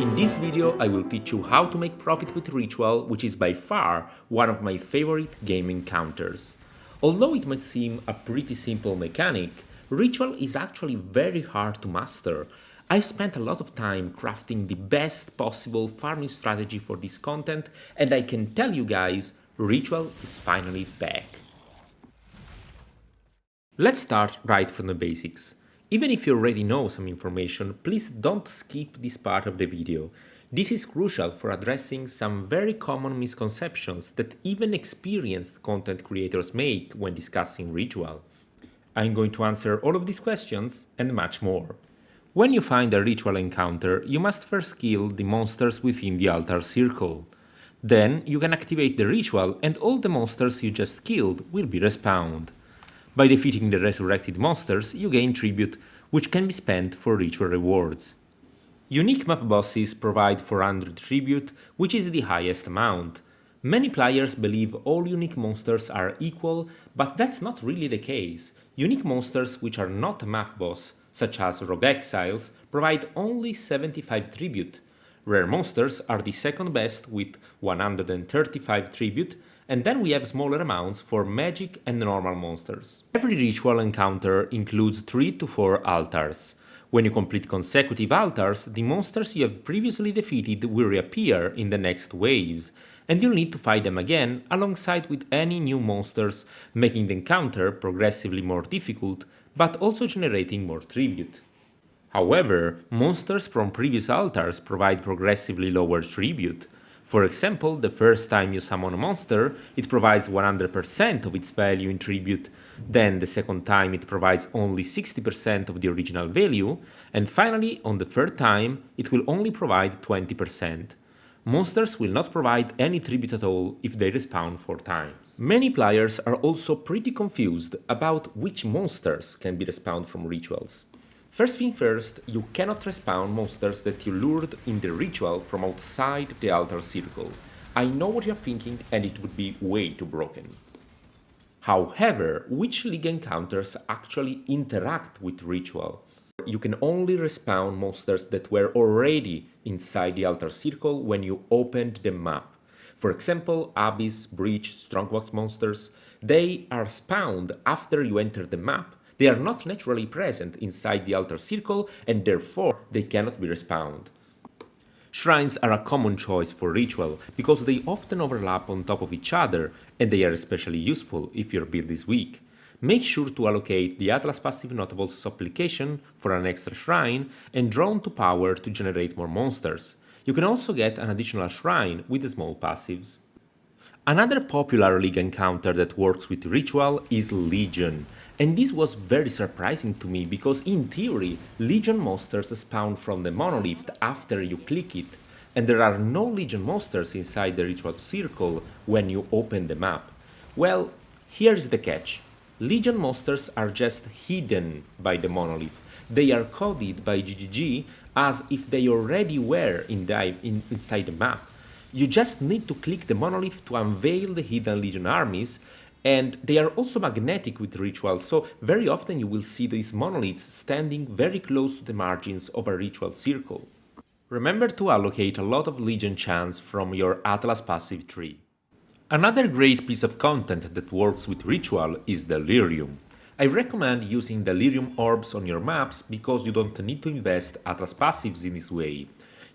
In this video I will teach you how to make profit with Ritual, which is by far one of my favorite gaming counters. Although it might seem a pretty simple mechanic, Ritual is actually very hard to master. I've spent a lot of time crafting the best possible farming strategy for this content, and I can tell you guys, Ritual is finally back. Let's start right from the basics. Even if you already know some information, please don't skip this part of the video. This is crucial for addressing some very common misconceptions that even experienced content creators make when discussing Ritual. I'm going to answer all of these questions and much more. When you find a Ritual encounter, you must first kill the monsters within the altar circle. Then you can activate the Ritual and all the monsters you just killed will be respawned. By defeating the resurrected monsters, you gain tribute, which can be spent for ritual rewards. Unique map bosses provide 400 tribute, which is the highest amount. Many players believe all unique monsters are equal, but that's not really the case. Unique monsters which are not a map boss, such as rogue exiles, provide only 75 tribute. Rare monsters are the second best with 135 tribute, and then we have smaller amounts for magic and normal monsters. Every ritual encounter includes 3 to 4 altars. When you complete consecutive altars, the monsters you have previously defeated will reappear in the next waves, and you'll need to fight them again alongside with any new monsters, making the encounter progressively more difficult, but also generating more tribute. However, monsters from previous altars provide progressively lower tribute. For example, the first time you summon a monster, it provides 100% of its value in tribute, then the second time it provides only 60% of the original value, and finally, on the third time, it will only provide 20%. Monsters will not provide any tribute at all if they respawn 4 times. Many players are also pretty confused about which monsters can be respawned from rituals. First thing first, you cannot respawn monsters that you lured in the ritual from outside the altar circle. I know what you're thinking, and it would be way too broken. However, which league encounters actually interact with ritual? You can only respawn monsters that were already inside the altar circle when you opened the map. For example, Abyss, Breach, Strongbox monsters, they are spawned after you enter the map. They are not naturally present inside the altar circle and therefore they cannot be respawned. Shrines are a common choice for ritual because they often overlap on top of each other and they are especially useful if your build is weak. Make sure to allocate the Atlas passive notables supplication for an extra shrine and Drawn to Power to generate more monsters. You can also get an additional shrine with the small passives. Another popular league encounter that works with Ritual is Legion, and this was very surprising to me because in theory, Legion monsters spawn from the monolith after you click it, and there are no Legion monsters inside the Ritual circle when you open the map. Well, here's the catch. Legion monsters are just hidden by the monolith. They are coded by GGG as if they already were inside the map. You just need to click the monolith to unveil the hidden Legion armies, and they are also magnetic with Ritual, so very often you will see these monoliths standing very close to the margins of a Ritual circle. Remember to allocate a lot of Legion chance from your Atlas passive tree. Another great piece of content that works with Ritual is Delirium. I recommend using Delirium orbs on your maps because you don't need to invest Atlas passives in this way.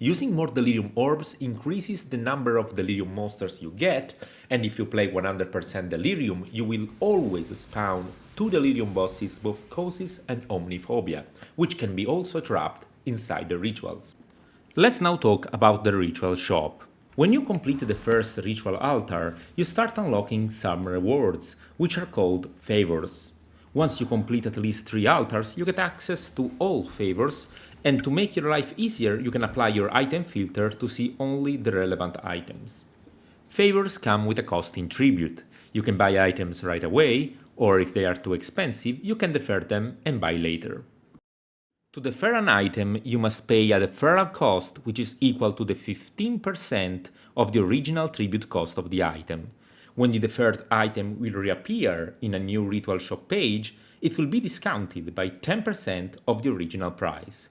Using more Delirium orbs increases the number of Delirium monsters you get, and if you play 100% Delirium, you will always spawn 2 Delirium bosses, both Causes and Omniphobia, which can be also trapped inside the rituals. Let's now talk about the ritual shop. When you complete the first ritual altar, you start unlocking some rewards, which are called Favours. Once you complete at least 3 altars, you get access to all Favours, and to make your life easier, you can apply your item filter to see only the relevant items. Favours come with a cost in tribute. You can buy items right away, or if they are too expensive, you can defer them and buy later. To defer an item, you must pay a deferral cost which is equal to the 15% of the original tribute cost of the item. When the deferred item will reappear in a new ritual shop page, it will be discounted by 10% of the original price.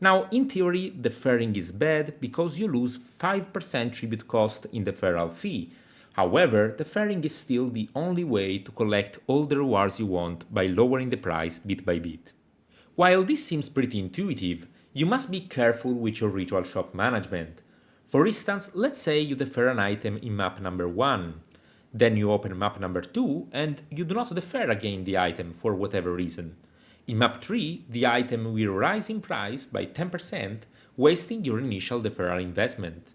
Now, in theory, deferring is bad because you lose 5% tribute cost in deferral fee. However, deferring is still the only way to collect all the rewards you want by lowering the price bit by bit. While this seems pretty intuitive, you must be careful with your ritual shop management. For instance, let's say you defer an item in map number 1. Then you open map number 2 and you do not defer again the item for whatever reason. In map 3, the item will rise in price by 10%, wasting your initial deferral investment.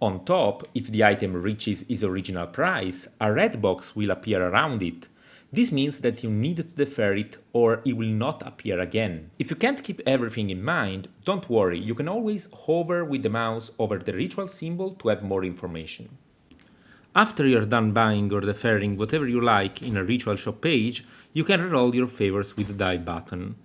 On top, if the item reaches its original price, a red box will appear around it. This means that you need to defer it or it will not appear again. If you can't keep everything in mind, don't worry, you can always hover with the mouse over the ritual symbol to have more information. After you're done buying or deferring whatever you like in a ritual shop page, you can reroll your favors with the die button.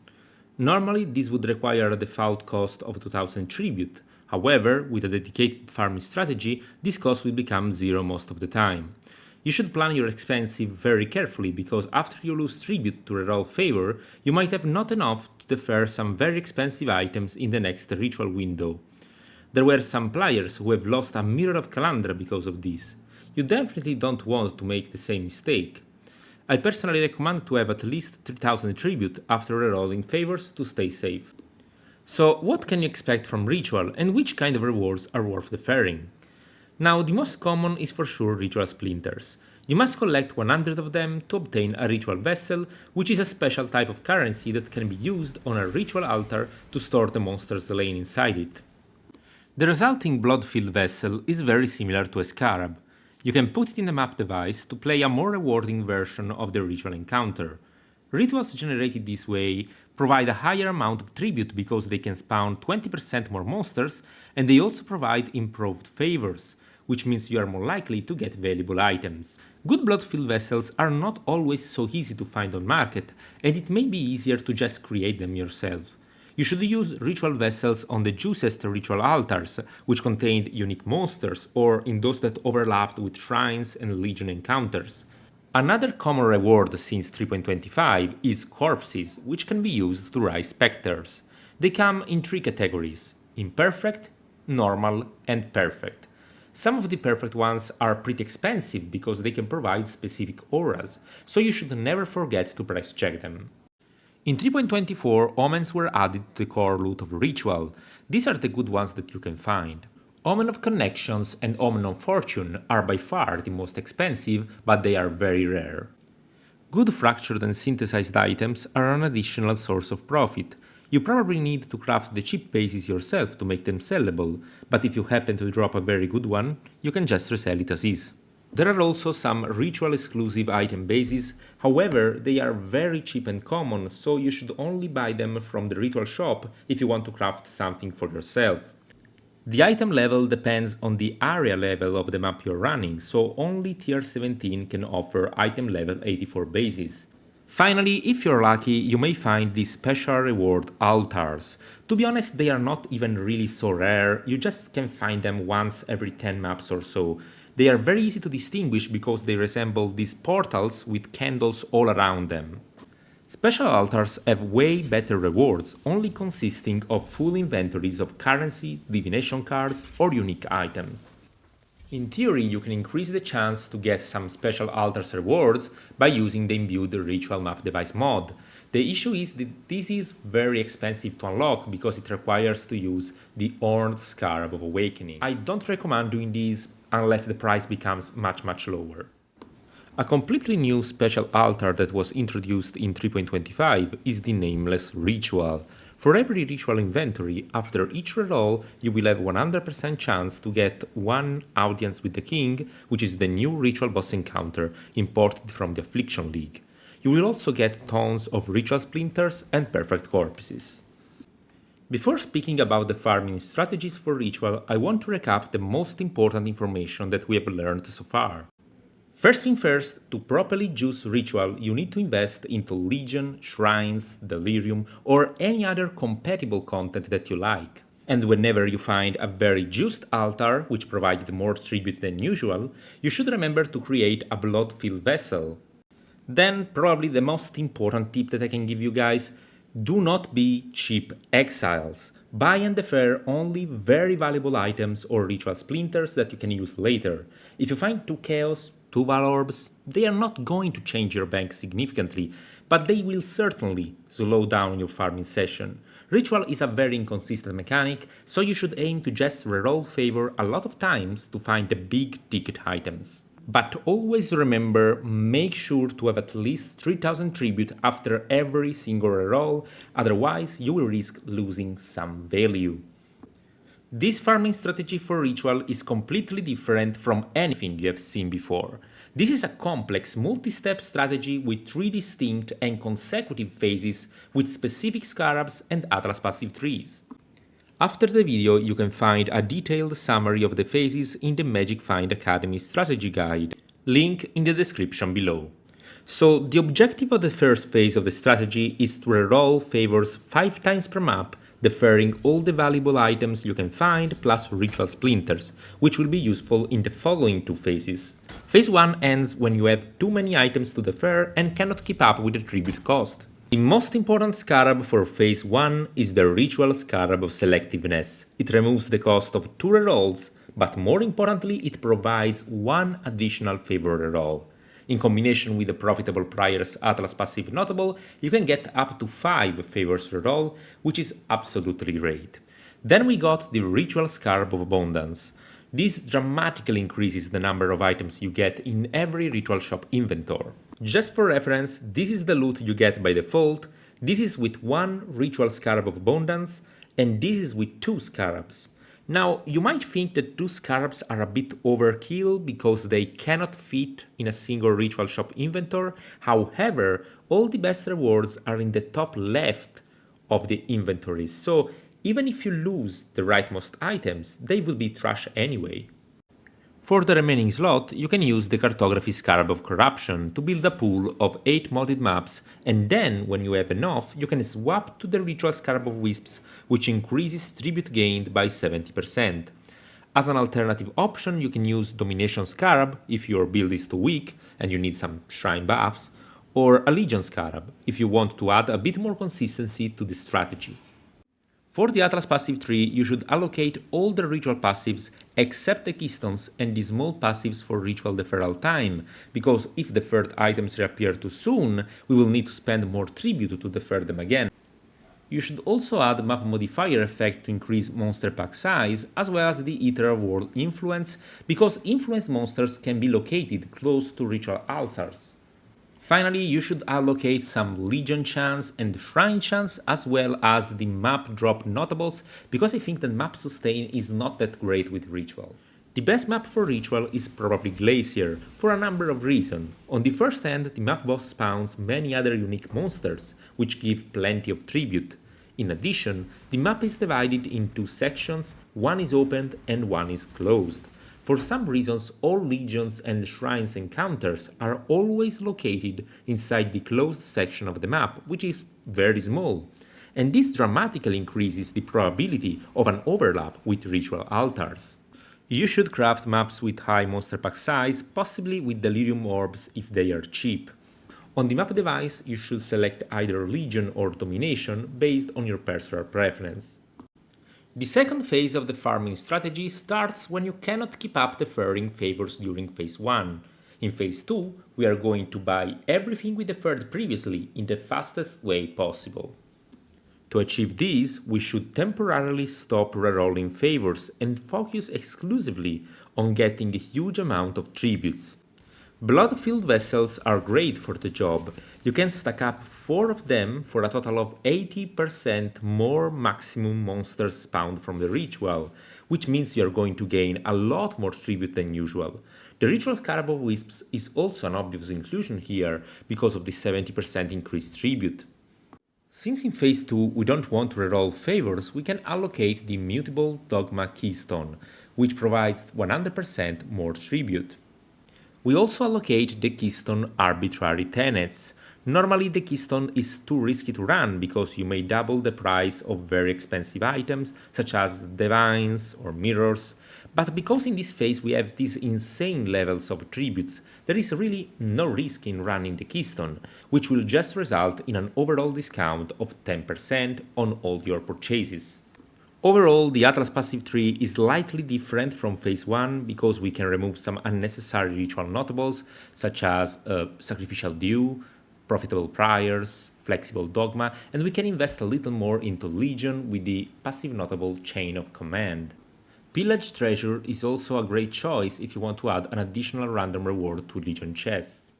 Normally, this would require a default cost of 2000 tribute. However, with a dedicated farming strategy, this cost will become 0 most of the time. You should plan your expenses very carefully because after you lose tribute to reroll favor, you might have not enough to defer some very expensive items in the next ritual window. There were some players who have lost a Mirror of Calandra because of this. You definitely don't want to make the same mistake. I personally recommend to have at least 3000 tribute after rerolling favors to stay safe. So what can you expect from ritual and which kind of rewards are worth deferring? Now, the most common is for sure ritual splinters. You must collect 100 of them to obtain a ritual vessel, which is a special type of currency that can be used on a ritual altar to store the monsters laying inside it. The resulting blood-filled vessel is very similar to a scarab. You can put it in the map device to play a more rewarding version of the ritual encounter. Rituals generated this way provide a higher amount of tribute because they can spawn 20% more monsters, and they also provide improved favors, which means you are more likely to get valuable items. Good blood-filled vessels are not always so easy to find on market, and it may be easier to just create them yourself. You should use ritual vessels on the juiciest ritual altars, which contained unique monsters, or in those that overlapped with shrines and legion encounters. Another common reward since 3.25 is corpses, which can be used to rise specters. They come in 3 categories: imperfect, normal, and perfect. Some of the perfect ones are pretty expensive because they can provide specific auras, so you should never forget to price check them. In 3.24, omens were added to the core loot of Ritual. These are the good ones that you can find. Omen of Connections and Omen of Fortune are by far the most expensive, but they are very rare. Good fractured and synthesized items are an additional source of profit. You probably need to craft the cheap bases yourself to make them sellable, but if you happen to drop a very good one, you can just resell it as is. There are also some ritual exclusive item bases, however, they are very cheap and common, so you should only buy them from the ritual shop if you want to craft something for yourself. The item level depends on the area level of the map you're running, so only tier 17 can offer item level 84 bases. Finally, if you're lucky, you may find these special reward altars. To be honest, they are not even really so rare, you just can find them once every 10 maps or so. They are very easy to distinguish because they resemble these portals with candles all around them. Special altars have way better rewards, only consisting of full inventories of currency, divination cards, or unique items. In theory, you can increase the chance to get some special altars rewards by using the imbued ritual map device mod. The issue is that this is very expensive to unlock because it requires to use the Horned Scarab of Awakening. I don't recommend doing this unless the price becomes much lower. A completely new special altar that was introduced in 3.25 is the Nameless Ritual. For every ritual inventory, after each reroll, you will have 100% chance to get one Audience with the King, which is the new ritual boss encounter imported from the Affliction League. You will also get tons of ritual splinters and perfect corpses. Before speaking about the farming strategies for ritual, I want to recap the most important information that we have learned so far. First thing first, to properly juice ritual, you need to invest into Legion, Shrines, Delirium, or any other compatible content that you like. And whenever you find a very juiced altar, which provided more tribute than usual, you should remember to create a blood-filled vessel. Then, probably the most important tip that I can give you guys, do not be cheap exiles. Buy and defer only very valuable items or ritual splinters that you can use later. If you find 2 chaos, 2 val orbs, they are not going to change your bank significantly, but they will certainly slow down your farming session. Ritual is a very inconsistent mechanic, so you should aim to just reroll Favor a lot of times to find the big ticket items. But always remember, make sure to have at least 3000 tribute after every single reroll, otherwise you will risk losing some value. This farming strategy for Ritual is completely different from anything you have seen before. This is a complex multi-step strategy with 3 distinct and consecutive phases with specific scarabs and Atlas passive trees. After the video you can find a detailed summary of the phases in the Magic Find Academy strategy guide, link in the description below. So the objective of the first phase of the strategy is to reroll Favors 5 times per map, deferring all the valuable items you can find plus ritual splinters, which will be useful in the following 2 phases. Phase 1 ends when you have too many items to defer and cannot keep up with the tribute cost. The most important scarab for phase 1 is the Ritual Scarab of Selectiveness. It removes the cost of 2 rerolls, but more importantly it provides 1 additional favor reroll. In combination with the profitable Prior's Atlas passive notable, you can get up to 5 favors reroll, which is absolutely great. Then we got the Ritual Scarab of Abundance. This dramatically increases the number of items you get in every ritual shop inventory. Just for reference, this is the loot you get by default, this is with 1 Ritual Scarab of Abundance, and this is with 2 scarabs. Now, you might think that 2 scarabs are a bit overkill because they cannot fit in a single ritual shop inventory, however, all the best rewards are in the top left of the inventory, so even if you lose the rightmost items, they will be trash anyway. For the remaining slot, you can use the Cartography Scarab of Corruption to build a pool of 8 modded maps, and then, when you have enough, you can swap to the Ritual Scarab of Wisps, which increases tribute gained by 70%. As an alternative option, you can use Domination Scarab if your build is too weak and you need some shrine buffs, or a Legion Scarab if you want to add a bit more consistency to the strategy. For the Atlas passive tree, you should allocate all the ritual passives except the keystones and the small passives for ritual deferral time, because if deferred items reappear too soon, we will need to spend more tribute to defer them again. You should also add map modifier effect to increase monster pack size, as well as the Ethereal World influence, because influence monsters can be located close to ritual altars. Finally, you should allocate some Legion chance and Shrine chance, as well as the map drop notables, because I think that map sustain is not that great with Ritual. The best map for Ritual is probably Glacier, for a number of reasons. On the first hand, the map boss spawns many other unique monsters, which give plenty of tribute. In addition, the map is divided in 2 sections, one is opened and one is closed. For some reasons, all legions and shrines encounters are always located inside the closed section of the map, which is very small, and this dramatically increases the probability of an overlap with ritual altars. You should craft maps with high monster pack size, possibly with delirium orbs if they are cheap. On the map device, you should select either Legion or Domination based on your personal preference. The second phase of the farming strategy starts when you cannot keep up deferring favors during phase 1. In phase 2, we are going to buy everything we deferred previously in the fastest way possible. To achieve this, we should temporarily stop rerolling favors and focus exclusively on getting a huge amount of tributes. Blood-filled vessels are great for the job. You can stack up 4 of them for a total of 80% more maximum monsters spawned from the ritual, which means you are going to gain a lot more tribute than usual. The Ritual Scarab of Wisps is also an obvious inclusion here because of the 70% increased tribute. Since in phase 2 we don't want to reroll favors, we can allocate the Mutable Dogma Keystone, which provides 100% more tribute. We also allocate the Keystone Arbitrary Tenets. Normally the Keystone is too risky to run because you may double the price of very expensive items such as Divines or Mirrors, but because in this phase we have these insane levels of tributes, there is really no risk in running the Keystone, which will just result in an overall discount of 10% on all your purchases. Overall, the Atlas passive tree is slightly different from phase 1 because we can remove some unnecessary ritual notables such as sacrificial dew, profitable priors, flexible dogma, and we can invest a little more into Legion with the passive notable chain of command. Pillage Treasure is also a great choice if you want to add an additional random reward to Legion chests.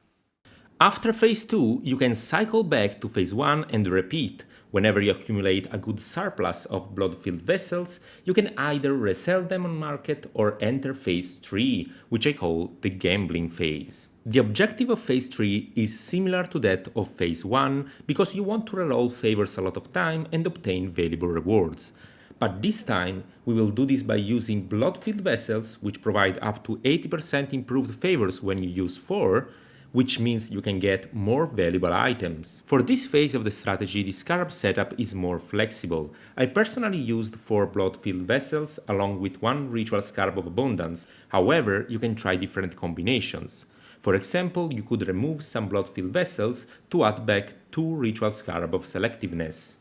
After phase 2, you can cycle back to phase 1 and repeat. Whenever you accumulate a good surplus of blood-filled vessels, you can either resell them on market or enter phase 3, which I call the gambling phase. The objective of phase 3 is similar to that of phase 1 because you want to reroll favors a lot of time and obtain valuable rewards. But this time, we will do this by using blood-filled vessels, which provide up to 80% improved favors when you use 4, which means you can get more valuable items. For this phase of the strategy, the Scarab setup is more flexible. I personally used 4 blood-filled vessels along with 1 ritual Scarab of Abundance. However, you can try different combinations. For example, you could remove some blood-filled vessels to add back 2 ritual Scarab of Selectiveness.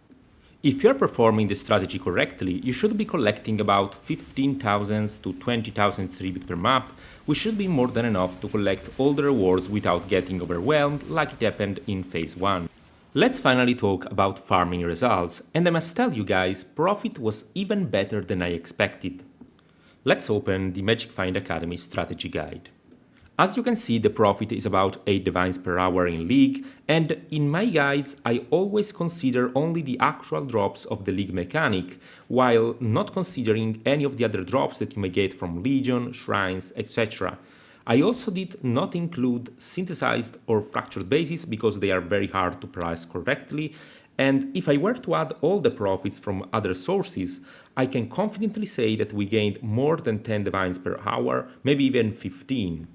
If you're performing the strategy correctly, you should be collecting about 15,000 to 20,000 tribute per map, which should be more than enough to collect all the rewards without getting overwhelmed like it happened in phase 1. Let's finally talk about farming results, and I must tell you guys, profit was even better than I expected. Let's open the Magic Find Academy strategy guide. As you can see, the profit is about 8 divines per hour in League, and in my guides I always consider only the actual drops of the League mechanic, while not considering any of the other drops that you may get from Legion, Shrines, etc. I also did not include synthesized or fractured bases because they are very hard to price correctly, and if I were to add all the profits from other sources, I can confidently say that we gained more than 10 divines per hour, maybe even 15.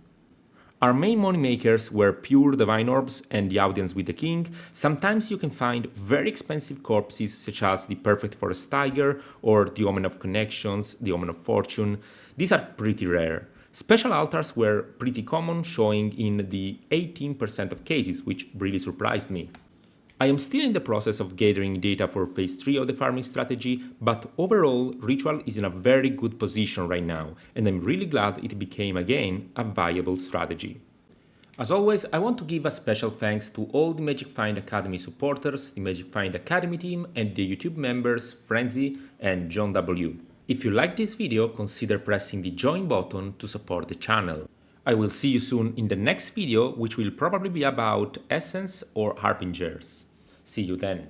Our main moneymakers were pure divine orbs and the audience with the king. Sometimes you can find very expensive corpses such as the perfect forest tiger or the omen of connections, the omen of fortune. These are pretty rare. Special altars were pretty common, showing in the 18% of cases, which really surprised me. I am still in the process of gathering data for phase 3 of the farming strategy, but overall, Ritual is in a very good position right now, and I'm really glad it became again a viable strategy. As always, I want to give a special thanks to all the Magic Find Academy supporters, the Magic Find Academy team, and the YouTube members Frenzy and John W. If you liked this video, consider pressing the join button to support the channel. I will see you soon in the next video, which will probably be about Essence or Harbingers. See you then.